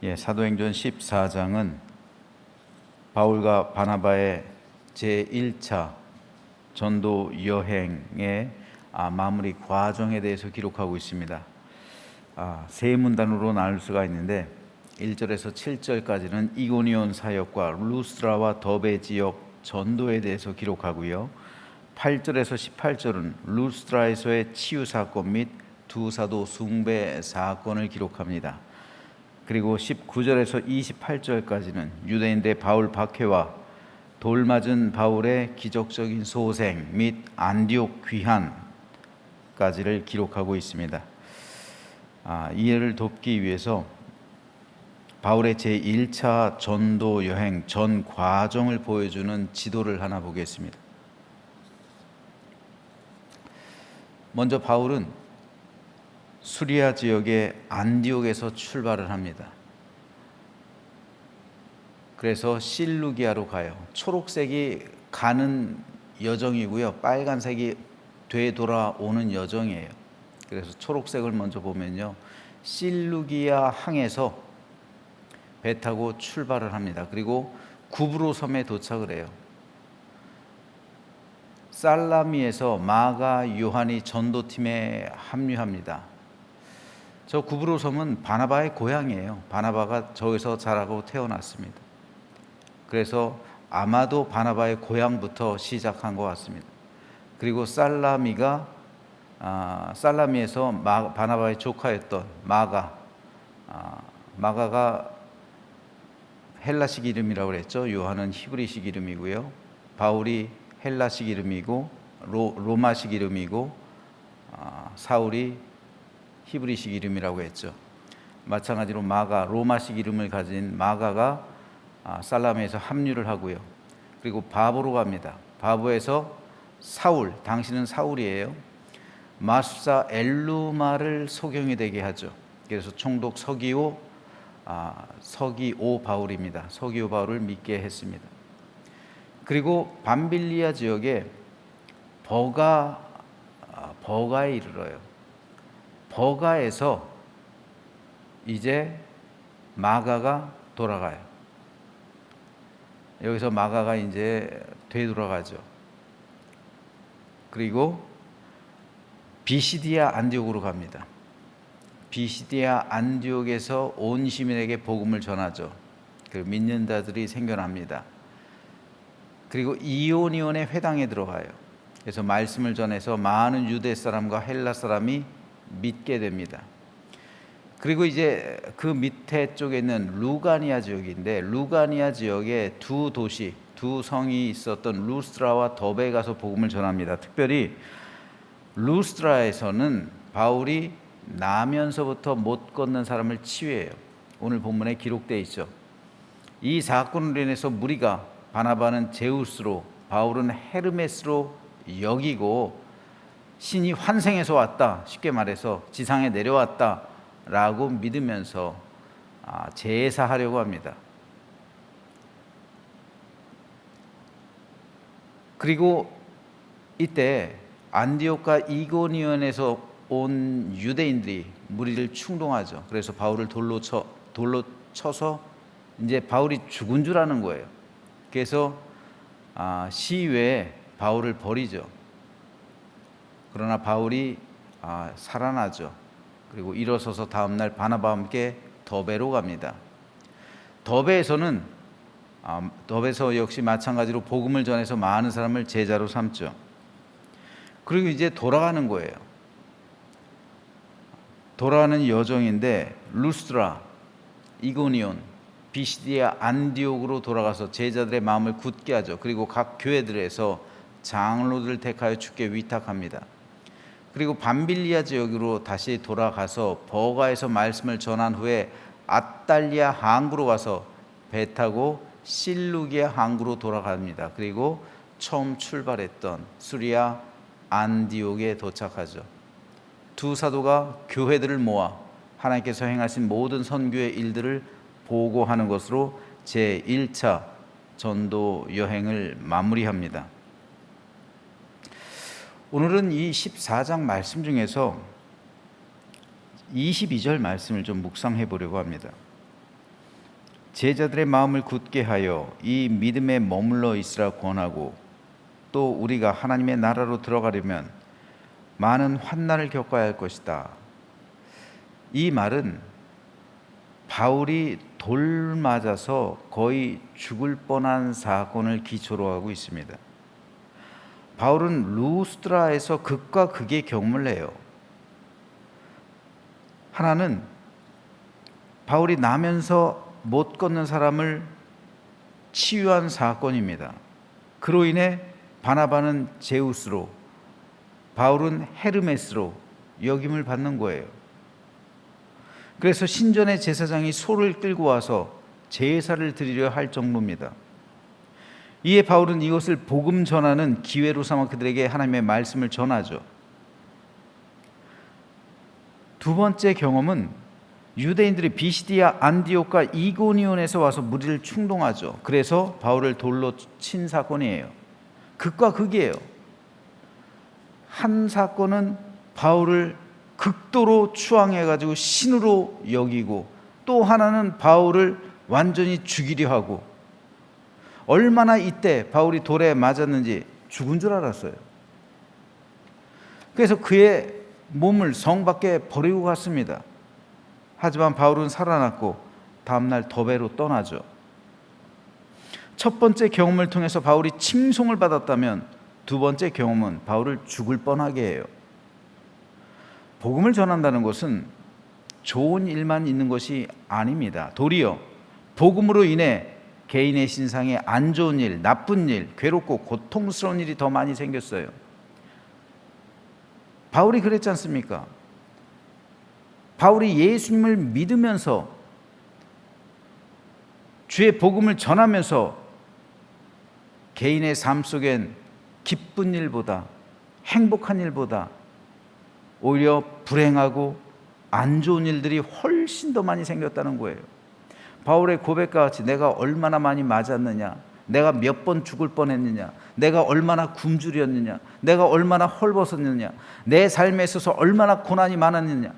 사도행전 14장은 바울과 바나바의 제1차 전도 여행의 마무리 과정에 대해서 기록하고 있습니다. 세 문단으로 나눌 수가 있는데 1절에서 7절까지는 이고니온 사역과 루스드라와 더베 지역 전도에 대해서 기록하고요. 8절에서 18절은 루스드라에서의 치유 사건 및 두 사도 숭배 사건을 기록합니다. 그리고 19절에서 28절까지는 유대인대 바울 박해와 돌 맞은 바울의 기적적인 소생 및 안디옥 귀환까지를 기록하고 있습니다. 이해를 돕기 위해서 바울의 제1차 전도 여행 전 과정을 보여주는 지도를 하나 보겠습니다. 먼저 바울은 수리아 지역의 안디옥에서 출발을 합니다. 그래서 실루기아로 가요. 초록색이 가는 여정이고요, 빨간색이 되돌아오는 여정이에요. 그래서 초록색을 먼저 보면요, 실루기아 항에서 배 타고 출발을 합니다. 그리고 구브로 섬에 도착을 해요. 살라미에서 마가 요한이 전도팀에 합류합니다. 저 구브로 섬은 바나바의 고향이에요. 바나바가 저기서 자라고 태어났습니다. 그래서 아마도 바나바의 고향부터 시작한 것 같습니다. 그리고 살라미에서 바나바의 조카였던 마가가 헬라식 이름이라고 그랬죠. 요한은 히브리식 이름이고요. 바울이 헬라식 이름이고 로마식 이름이고 사울이 히브리식 이름이라고 했죠. 마찬가지로 로마식 이름을 가진 마가가 살라미에서 합류를 하고요. 그리고 바보로 갑니다. 바보에서 당신은 사울이에요. 마술사 엘루마를 소경이 되게 하죠. 그래서 총독 서기오 바울입니다. 서기오 바울을 믿게 했습니다. 그리고 밤빌리아 지역에 버가에 이르러요. 버가에서 이제 마가가 돌아가요. 여기서 마가가 이제 되돌아가죠. 그리고 비시디아 안디옥으로 갑니다. 비시디아 안디옥에서 온 시민에게 복음을 전하죠. 그 믿는 자들이 생겨납니다. 그리고 이오니온의 회당에 들어가요. 그래서 말씀을 전해서 많은 유대 사람과 헬라 사람이 믿게 됩니다. 그리고 이제 그 밑에 쪽에 있는 루가니아 지역인데, 루가니아 지역에 두 성이 있었던 루스드라와 더베에 가서 복음을 전합니다. 특별히 루스드라에서는 바울이 나면서부터 못 걷는 사람을 치유해요. 오늘 본문에 기록되어 있죠. 이 사건으로 인해서 무리가 바나바는 제우스로, 바울은 헤르메스로 여기고 신이 환생해서 왔다, 쉽게 말해서 지상에 내려왔다 라고 믿으면서 제사하려고 합니다. 그리고 이때 안디옥과 이고니온에서 온 유대인들이 무리를 충동하죠. 그래서 바울을 돌로 쳐서 이제 바울이 죽은 줄 아는 거예요. 그래서 시외에 바울을 버리죠. 그러나 바울이 살아나죠. 그리고 일어서서 다음날 바나바와 함께 더베로 갑니다. 더베에서 역시 마찬가지로 복음을 전해서 많은 사람을 제자로 삼죠. 그리고 이제 돌아가는 거예요. 돌아가는 여정인데 루스드라, 이고니온, 비시디아 안디옥으로 돌아가서 제자들의 마음을 굳게 하죠. 그리고 각 교회들에서 장로들을 택하여 주께 위탁합니다. 그리고 밤빌리아 지역으로 다시 돌아가서 버가에서 말씀을 전한 후에 아탈리아 항구로 와서 배 타고 실루기아 항구로 돌아갑니다. 그리고 처음 출발했던 수리아 안디옥에 도착하죠. 두 사도가 교회들을 모아 하나님께서 행하신 모든 선교의 일들을 보고하는 것으로 제1차 전도 여행을 마무리합니다. 오늘은 이 14장 말씀 중에서 22절 말씀을 좀 묵상해 보려고 합니다. 제자들의 마음을 굳게 하여 이 믿음에 머물러 있으라 권하고, 또 우리가 하나님의 나라로 들어가려면 많은 환난을 겪어야 할 것이다. 이 말은 바울이 돌 맞아서 거의 죽을 뻔한 사건을 기초로 하고 있습니다. 바울은 루스드라에서 극과 극의 경험을 해요. 하나는 바울이 나면서 못 걷는 사람을 치유한 사건입니다. 그로 인해 바나바는 제우스로, 바울은 헤르메스로 역임을 받는 거예요. 그래서 신전의 제사장이 소를 끌고 와서 제사를 드리려 할 정도입니다. 이에 바울은 이것을 복음 전하는 기회로 삼아 그들에게 하나님의 말씀을 전하죠. 두 번째 경험은 유대인들이 비시디아, 안디옥과 이고니온에서 와서 무리를 충동하죠. 그래서 바울을 돌로 친 사건이에요. 극과 극이에요. 한 사건은 바울을 극도로 추앙해가지고 신으로 여기고, 또 하나는 바울을 완전히 죽이려 하고, 얼마나 이때 바울이 돌에 맞았는지 죽은 줄 알았어요. 그래서 그의 몸을 성 밖에 버리고 갔습니다. 하지만 바울은 살아났고 다음날 더베로 떠나죠. 첫 번째 경험을 통해서 바울이 칭송을 받았다면, 두 번째 경험은 바울을 죽을 뻔하게 해요. 복음을 전한다는 것은 좋은 일만 있는 것이 아닙니다. 도리어 복음으로 인해 개인의 신상에 안 좋은 일, 나쁜 일, 괴롭고 고통스러운 일이 더 많이 생겼어요. 바울이 그랬지 않습니까? 바울이 예수님을 믿으면서 주의 복음을 전하면서 개인의 삶 속엔 기쁜 일보다, 행복한 일보다 오히려 불행하고 안 좋은 일들이 훨씬 더 많이 생겼다는 거예요. 바울의 고백과 같이 내가 얼마나 많이 맞았느냐, 내가 몇 번 죽을 뻔했느냐, 내가 얼마나 굶주렸느냐, 내가 얼마나 헐벗었느냐, 내 삶에 있어서 얼마나 고난이 많았느냐,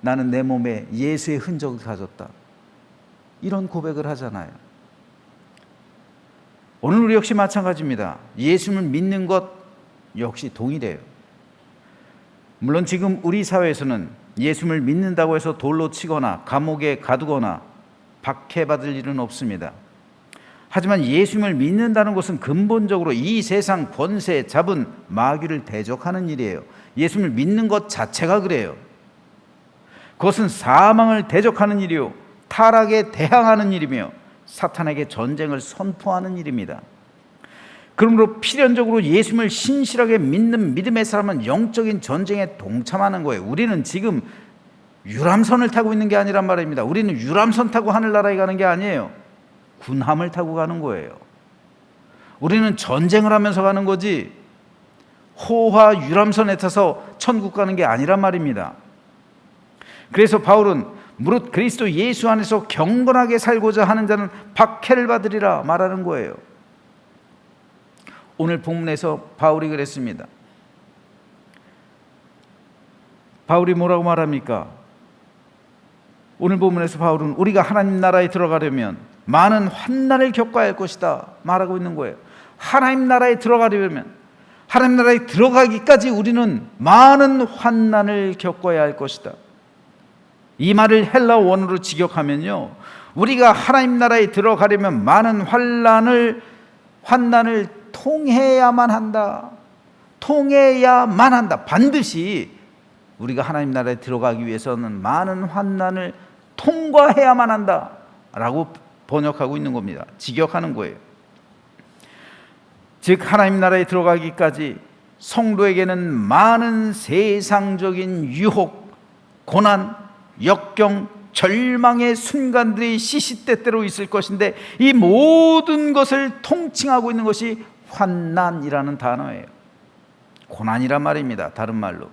나는 내 몸에 예수의 흔적을 가졌다. 이런 고백을 하잖아요. 오늘 우리 역시 마찬가지입니다. 예수님을 믿는 것 역시 동일해요. 물론 지금 우리 사회에서는 예수님을 믿는다고 해서 돌로 치거나 감옥에 가두거나 박해받을 일은 없습니다. 하지만 예수님을 믿는다는 것은 근본적으로 이 세상 권세 잡은 마귀를 대적하는 일이에요. 예수님을 믿는 것 자체가 그래요. 그것은 사망을 대적하는 일이요, 타락에 대항하는 일이며 사탄에게 전쟁을 선포하는 일입니다. 그러므로 필연적으로 예수님을 신실하게 믿는 믿음의 사람은 영적인 전쟁에 동참하는 거예요. 우리는 지금 유람선을 타고 있는 게 아니란 말입니다. 우리는 유람선 타고 하늘나라에 가는 게 아니에요. 군함을 타고 가는 거예요. 우리는 전쟁을 하면서 가는 거지 호화 유람선에 타서 천국 가는 게 아니란 말입니다. 그래서 바울은 무릇 그리스도 예수 안에서 경건하게 살고자 하는 자는 박해를 받으리라 말하는 거예요. 오늘 본문에서 바울이 그랬습니다. 바울이 뭐라고 말합니까? 오늘 본문에서 바울은 우리가 하나님 나라에 들어가려면 많은 환난을 겪어야 할 것이다 말하고 있는 거예요. 하나님 나라에 들어가려면, 하나님 나라에 들어가기까지 우리는 많은 환난을 겪어야 할 것이다. 이 말을 헬라 원어로 직역하면요, 우리가 하나님 나라에 들어가려면 많은 환난을 통해야만 한다. 통해야만 한다. 반드시 우리가 하나님 나라에 들어가기 위해서는 많은 환난을 통과해야만 한다 라고 번역하고 있는 겁니다. 직역하는 거예요. 즉 하나님 나라에 들어가기까지 성도에게는 많은 세상적인 유혹, 고난, 역경, 절망의 순간들이 시시때때로 있을 것인데, 이 모든 것을 통칭하고 있는 것이 환난이라는 단어예요. 고난이란 말입니다. 다른 말로.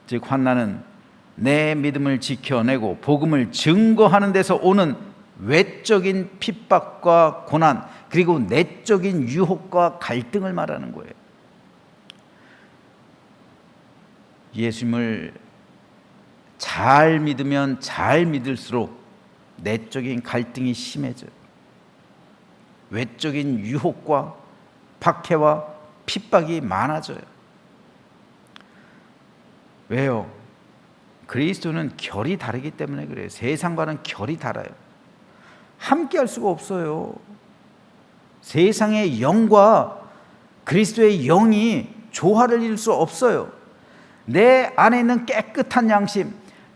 즉 환난은 내 믿음을 지켜내고 복음을 증거하는 데서 오는 외적인 핍박과 고난, 그리고 내적인 유혹과 갈등을 말하는 거예요. 예수님을 잘 믿으면 잘 믿을수록 내적인 갈등이 심해져요. 외적인 유혹과 박해와 핍박이 많아져요. 왜요? 그리스도는 결이 다르기 때문에 그래요. 세상과는 결이 달라요. 함께 할 수가 없어요. 세상의 영과 그리스도의 영이 조화를 이룰 수 없어요. 내 안에 있는 깨끗한 양심,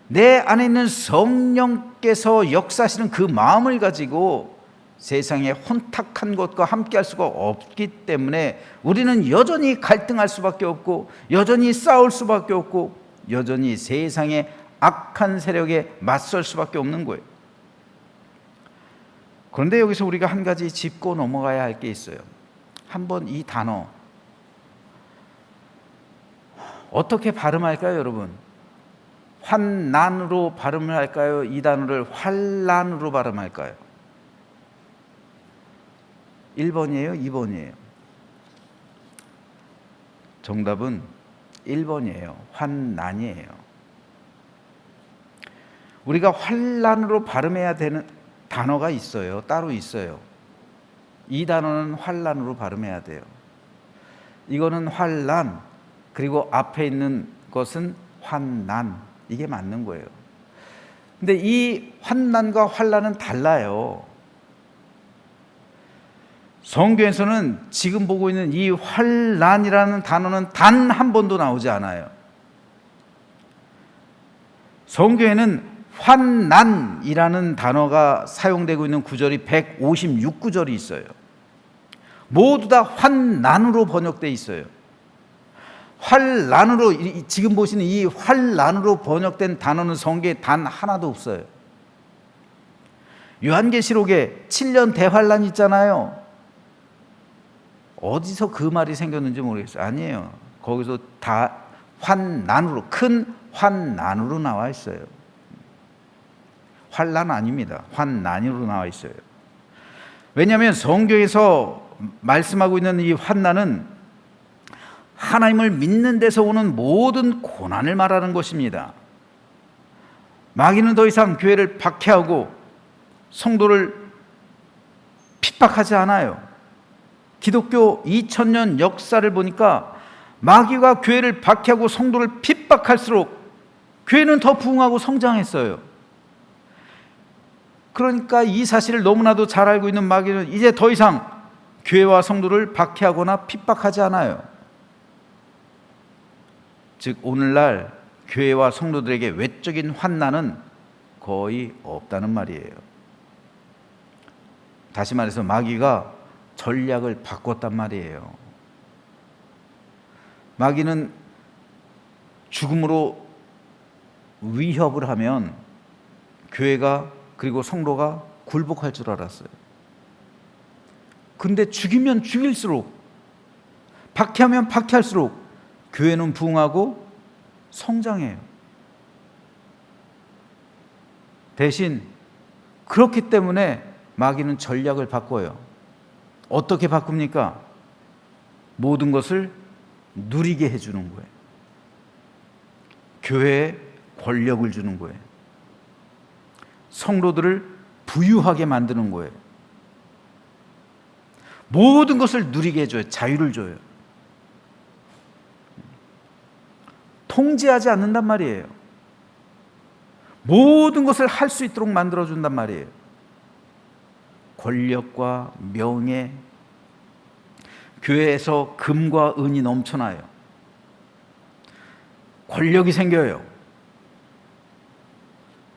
내 안에 있는 성령께서 역사하시는 그 마음을 가지고 세상의 혼탁한 것과 함께 할 수가 없기 때문에 우리는 여전히 갈등할 수밖에 없고, 여전히 싸울 수밖에 없고, 여전히 세상의 악한 세력에 맞설 수밖에 없는 거예요. 그런데 여기서 우리가 한 가지 짚고 넘어가야 할 게 있어요. 한번 이 단어 어떻게 발음할까요, 여러분? 환난으로 발음을 할까요? 이 단어를 환란으로 발음할까요? 1번이에요? 2번이에요? 정답은 1번이에요. 환난이에요. 우리가 환란으로 발음해야 되는 단어가 있어요. 따로 있어요. 이 단어는 환란으로 발음해야 돼요. 이거는 환란, 그리고 앞에 있는 것은 환난. 이게 맞는 거예요. 근데 이 환난과 환란은 달라요. 성경에서는 지금 보고 있는 이 환난이라는 단어는 단 한 번도 나오지 않아요. 성경에는 환난이라는 단어가 사용되고 있는 구절이 156구절이 있어요. 모두 다 환난으로 번역되어 있어요. 환난으로, 지금 보시는 이 환난으로 번역된 단어는 성경에 단 하나도 없어요. 요한계시록에 7년 대환란 있잖아요. 어디서 그 말이 생겼는지 모르겠어요. 아니에요. 거기서 다 환난으로, 큰 환난으로 나와 있어요. 환난 아닙니다. 환난으로 나와 있어요. 왜냐하면 성경에서 말씀하고 있는 이 환난은 하나님을 믿는 데서 오는 모든 고난을 말하는 것입니다. 마귀는 더 이상 교회를 박해하고 성도를 핍박하지 않아요. 기독교 2000년 역사를 보니까 마귀가 교회를 박해하고 성도를 핍박할수록 교회는 더 부흥하고 성장했어요. 그러니까 이 사실을 너무나도 잘 알고 있는 마귀는 이제 더 이상 교회와 성도를 박해하거나 핍박하지 않아요. 즉 오늘날 교회와 성도들에게 외적인 환난은 거의 없다는 말이에요. 다시 말해서 마귀가 전략을 바꿨단 말이에요. 마귀는 죽음으로 위협을 하면 교회가 그리고 성도가 굴복할 줄 알았어요. 근데 죽이면 죽일수록, 박해하면 박해할수록 교회는 부흥하고 성장해요. 대신 그렇기 때문에 마귀는 전략을 바꿔요. 어떻게 바꿉니까? 모든 것을 누리게 해주는 거예요. 교회에 권력을 주는 거예요. 성도들을 부유하게 만드는 거예요. 모든 것을 누리게 해줘요. 자유를 줘요. 통제하지 않는단 말이에요. 모든 것을 할 수 있도록 만들어준단 말이에요. 권력과 명예, 교회에서 금과 은이 넘쳐나요. 권력이 생겨요.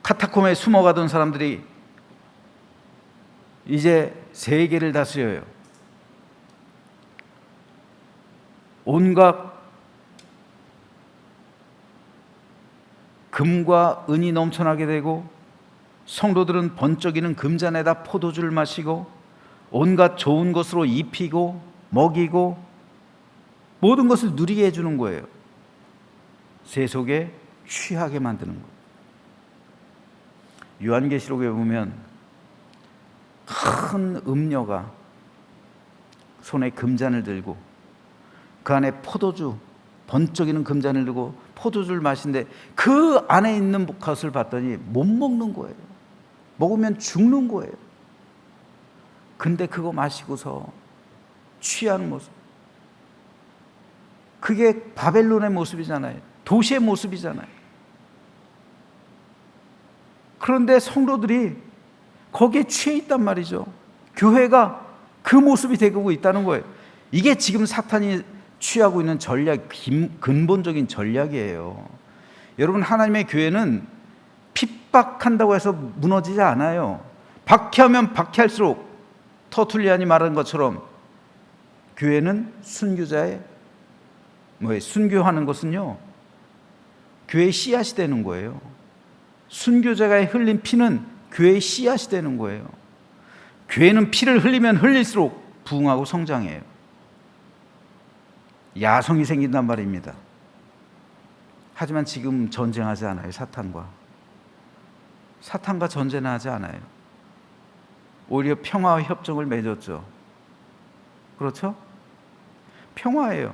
카타콤에 숨어가던 사람들이 이제 세계를 다스려요. 온갖 금과 은이 넘쳐나게 되고 성도들은 번쩍이는 금잔에다 포도주를 마시고 온갖 좋은 것으로 입히고 먹이고 모든 것을 누리게 해주는 거예요. 세속에 취하게 만드는 거예요. 요한계시록에 보면 큰 음녀가 손에 금잔을 들고 그 안에 포도주, 번쩍이는 금잔을 들고 포도주를 마시는데 그 안에 있는 것을 봤더니 못 먹는 거예요. 먹으면 죽는 거예요. 근데 그거 마시고서 취하는 모습, 그게 바벨론의 모습이잖아요. 도시의 모습이잖아요. 그런데 성도들이 거기에 취해 있단 말이죠. 교회가 그 모습이 되고 있다는 거예요. 이게 지금 사탄이 취하고 있는 전략, 근본적인 전략이에요. 여러분, 하나님의 교회는 핍박한다고 해서 무너지지 않아요. 박해하면 박해할수록, 터툴리안이 말한 것처럼 교회는 순교하는 것은요, 교회의 씨앗이 되는 거예요. 순교자가 흘린 피는 교회의 씨앗이 되는 거예요. 교회는 피를 흘리면 흘릴수록 부흥하고 성장해요. 야성이 생긴단 말입니다. 하지만 지금 전쟁하지 않아요. 사탄과 전쟁하지 않아요. 오히려 평화와 협정을 맺었죠. 그렇죠? 평화예요.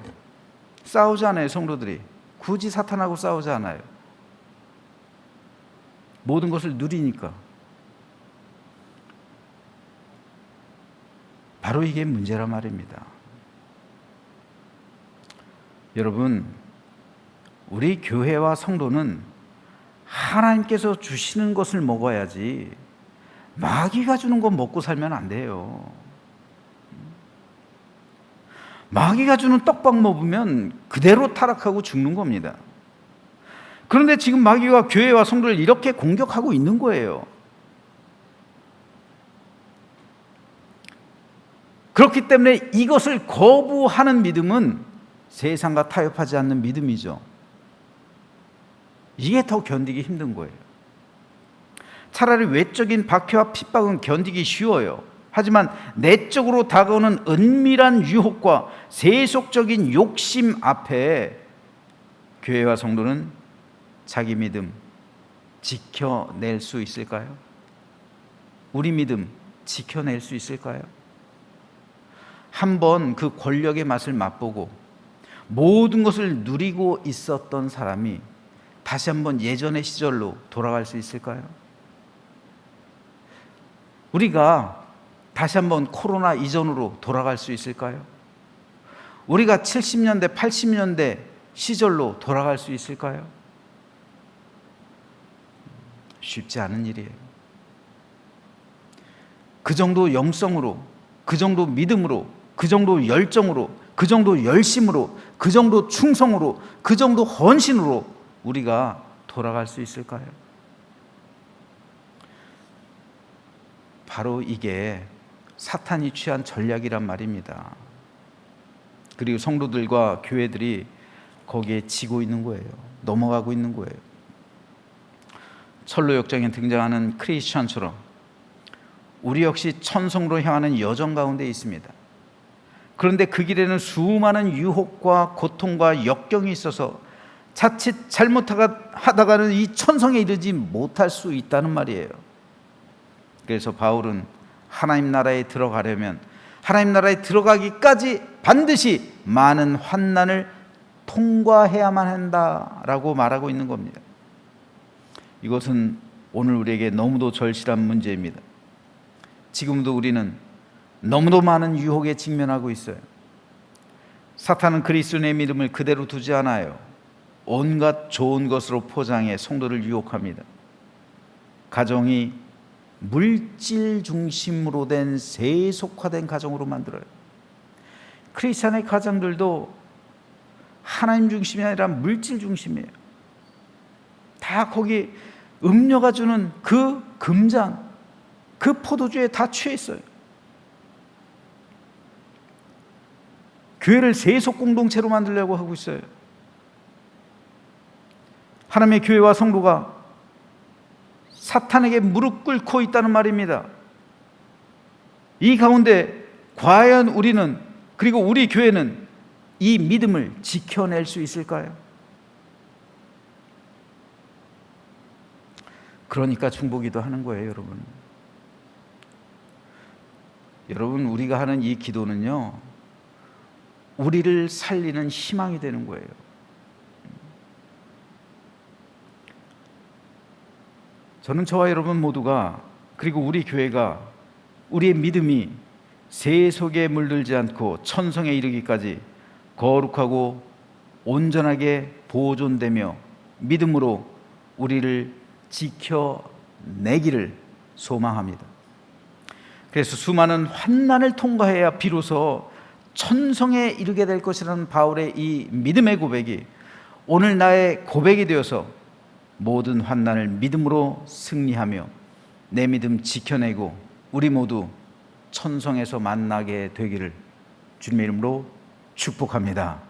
싸우지 않아요. 성도들이 굳이 사탄하고 싸우지 않아요. 모든 것을 누리니까. 바로 이게 문제란 말입니다. 여러분, 우리 교회와 성도는 하나님께서 주시는 것을 먹어야지 마귀가 주는 거 먹고 살면 안 돼요. 마귀가 주는 떡밥 먹으면 그대로 타락하고 죽는 겁니다. 그런데 지금 마귀가 교회와 성도를 이렇게 공격하고 있는 거예요. 그렇기 때문에 이것을 거부하는 믿음은 세상과 타협하지 않는 믿음이죠. 이게 더 견디기 힘든 거예요. 차라리 외적인 박해와 핍박은 견디기 쉬워요. 하지만 내적으로 다가오는 은밀한 유혹과 세속적인 욕심 앞에 교회와 성도는 자기 믿음 지켜낼 수 있을까요? 우리 믿음 지켜낼 수 있을까요? 한번 그 권력의 맛을 맛보고 모든 것을 누리고 있었던 사람이 다시 한번 예전의 시절로 돌아갈 수 있을까요? 우리가 다시 한번 코로나 이전으로 돌아갈 수 있을까요? 우리가 70년대, 80년대 시절로 돌아갈 수 있을까요? 쉽지 않은 일이에요. 그 정도 영성으로, 그 정도 믿음으로, 그 정도 열정으로, 그 정도 열심으로, 그 정도 충성으로, 그 정도 헌신으로 우리가 돌아갈 수 있을까요? 바로 이게 사탄이 취한 전략이란 말입니다. 그리고 성도들과 교회들이 거기에 지고 있는 거예요. 넘어가고 있는 거예요. 철로 역정에 등장하는 크리스천처럼 우리 역시 천성으로 향하는 여정 가운데 있습니다. 그런데 그 길에는 수많은 유혹과 고통과 역경이 있어서 자칫 잘못하다가는 이 천성에 이르지 못할 수 있다는 말이에요. 그래서 바울은 하나님 나라에 들어가려면 하나님 나라에 들어가기까지 반드시 많은 환난을 통과해야만 한다라고 말하고 있는 겁니다. 이것은 오늘 우리에게 너무도 절실한 문제입니다. 지금도 우리는 너무도 많은 유혹에 직면하고 있어요. 사탄은 그리스도의 믿음을 그대로 두지 않아요. 온갖 좋은 것으로 포장해 성도를 유혹합니다. 가정이 물질 중심으로 된 세속화된 가정으로 만들어요. 크리스찬의 가정들도 하나님 중심이 아니라 물질 중심이에요. 다 거기 음료가 주는 그 금잔, 그 포도주에 다 취해 있어요. 교회를 세속 공동체로 만들려고 하고 있어요. 하나님의 교회와 성도가 사탄에게 무릎 꿇고 있다는 말입니다. 이 가운데 과연 우리는, 그리고 우리 교회는 이 믿음을 지켜낼 수 있을까요? 그러니까 중보기도 하는 거예요, 여러분. 여러분, 우리가 하는 이 기도는요, 우리를 살리는 희망이 되는 거예요. 저는 저와 여러분 모두가 그리고 우리 교회가, 우리의 믿음이 새 속에 물들지 않고 천성에 이르기까지 거룩하고 온전하게 보존되며 믿음으로 우리를 지켜내기를 소망합니다. 그래서 수많은 환난을 통과해야 비로소 천성에 이르게 될 것이라는 바울의 이 믿음의 고백이 오늘 나의 고백이 되어서 모든 환난을 믿음으로 승리하며 내 믿음 지켜내고 우리 모두 천성에서 만나게 되기를 주님의 이름으로 축복합니다.